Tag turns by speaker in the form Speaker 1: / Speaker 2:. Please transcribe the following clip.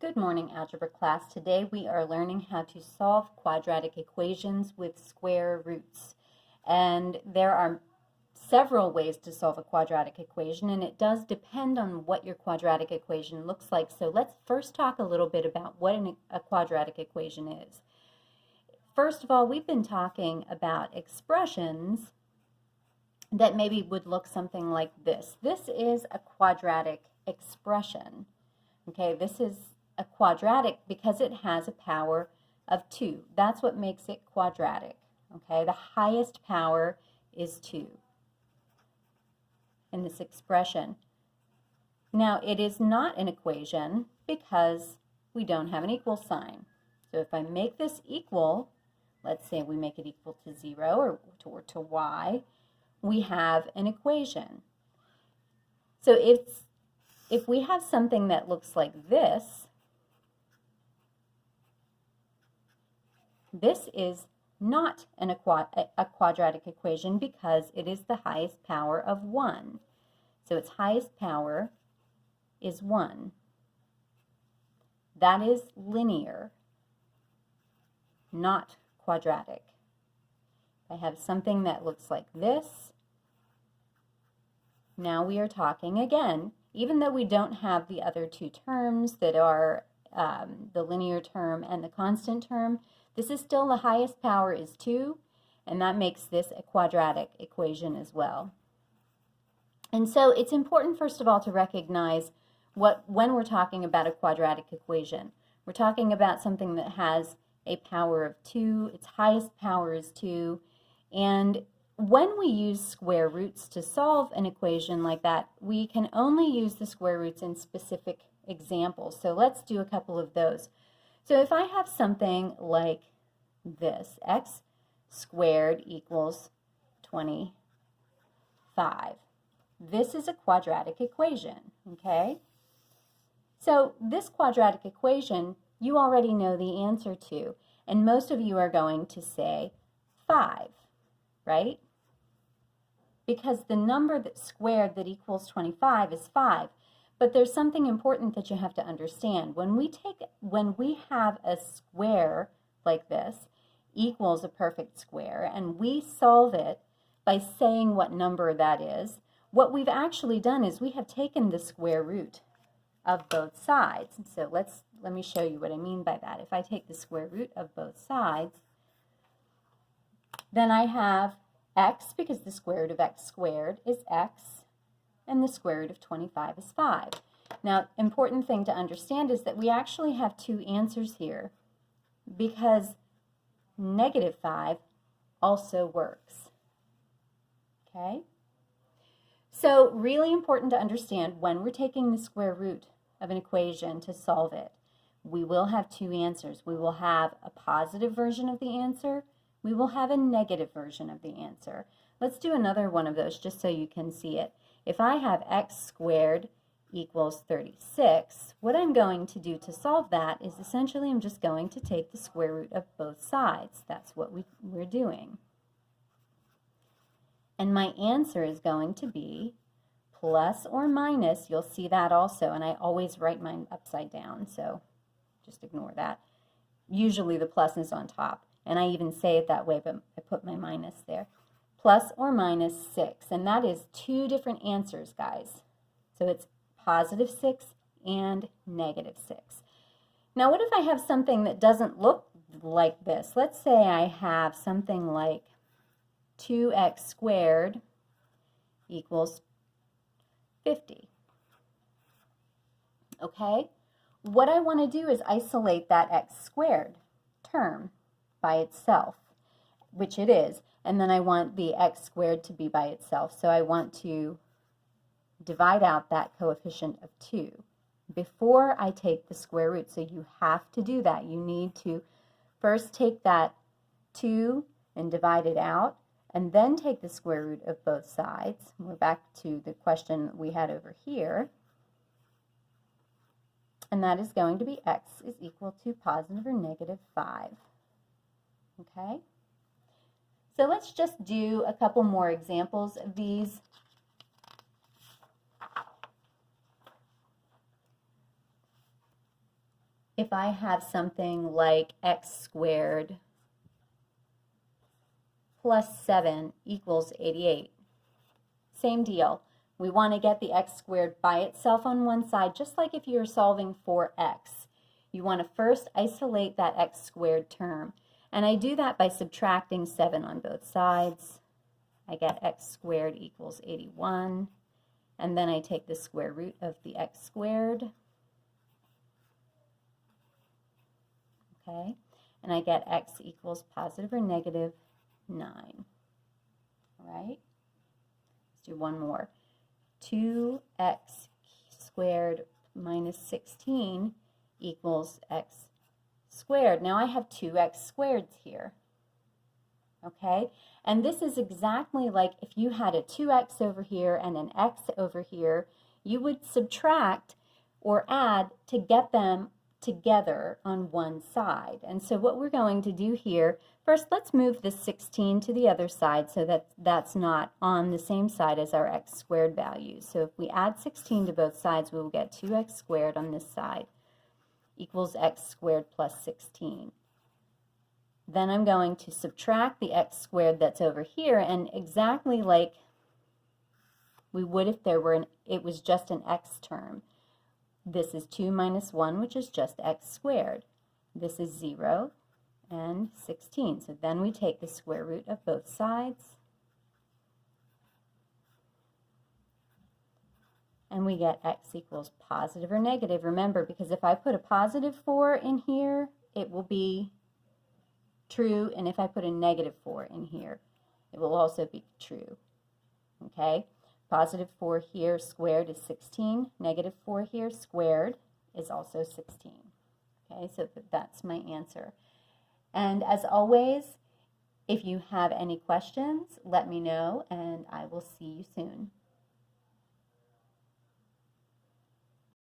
Speaker 1: Good morning, algebra class. Today we are learning how to solve quadratic equations with square roots. And there are several ways to solve a quadratic equation, and it does depend on what your quadratic equation looks like. So let's first talk a little bit about what a quadratic equation is. First of all, we've been talking about expressions that maybe would look something like this. This is a quadratic expression. Okay, this is a quadratic because it has a power of 2. That's what makes it quadratic. Okay, the highest power is 2 in this expression. Now, it is not an equation because we don't have an equal sign. So if I make this equal, let's say we make it equal to 0 or to y, we have an equation. So if we have something that looks like this, this is not a quadratic equation because it is the highest power of 1. So its highest power is 1. That is linear, not quadratic. If I have something that looks like this, now we are talking again, even though we don't have the other two terms that are the linear term and the constant term, this is still the highest power is 2, and that makes this a quadratic equation as well. And so it's important, first of all, to recognize when we're talking about a quadratic equation. We're talking about something that has a power of 2, its highest power is 2, and when we use square roots to solve an equation like that, we can only use the square roots in specific examples. So let's do a couple of those. So if I have something like this, x squared equals 25. This is a quadratic equation, okay? So this quadratic equation, you already know the answer to, and most of you are going to say 5, right? Because the number that's squared that equals 25 is 5. But there's something important that you have to understand. When we have a square like this equals a perfect square, and we solve it by saying what number that is, what we've actually done is we have taken the square root of both sides. So let me show you what I mean by that. If I take the square root of both sides, then I have x, because the square root of x squared is x, and the square root of 25 is 5. Now, important thing to understand is that we actually have two answers here because -5 also works. Okay? So, really important to understand when we're taking the square root of an equation to solve it, we will have two answers. We will have a positive version of the answer. We will have a negative version of the answer. Let's do another one of those just so you can see it. If I have x squared equals 36, what I'm going to do to solve that is essentially I'm just going to take the square root of both sides. That's what we're doing. And my answer is going to be plus or minus, you'll see that also, and I always write mine upside down, so just ignore that. Usually the plus is on top, and I even say it that way, but I put my minus there. Plus or minus 6, and that is two different answers, guys. So it's positive 6 and negative 6. Now, what if I have something that doesn't look like this? Let's say I have something like 2x squared equals 50. Okay? What I want to do is isolate that x squared term by itself, which it is. And then I want the x squared to be by itself. So I want to divide out that coefficient of 2 before I take the square root. So you have to do that. You need to first take that 2 and divide it out, and then take the square root of both sides. We're back to the question we had over here. And that is going to be x is equal to positive or negative 5. Okay? So let's just do a couple more examples of these. if I have something like x squared plus 7 equals 88. Same deal. We want to get the x squared by itself on one side, just like if you're solving for x. You want to first isolate that x squared term. And I do that by subtracting 7 on both sides. I get x squared equals 81. And then I take the square root of the x squared. Okay, and I get x equals positive or negative 9. All right, let's do one more. 2x squared minus 16 equals x squared. Now I have 2x squareds here. Okay, and this is exactly like if you had a 2x over here and an x over here, you would subtract or add to get them together on one side. And so what we're going to do here, first let's move this 16 to the other side so that that's not on the same side as our x squared values. So if we add 16 to both sides, we will get 2x squared on this side equals x squared plus 16. Then I'm going to subtract the x squared that's over here, and exactly like we would if there were it was just an x term. This is 2 minus 1, which is just x squared. This is 0 and 16. So then we take the square root of both sides. And we get x equals positive or negative. Remember, because if I put a positive 4 in here, it will be true. And if I put a negative 4 in here, it will also be true. Okay? Positive 4 here squared is 16. Negative 4 here squared is also 16. Okay, so that's my answer. And as always, if you have any questions, let me know, and I will see you soon.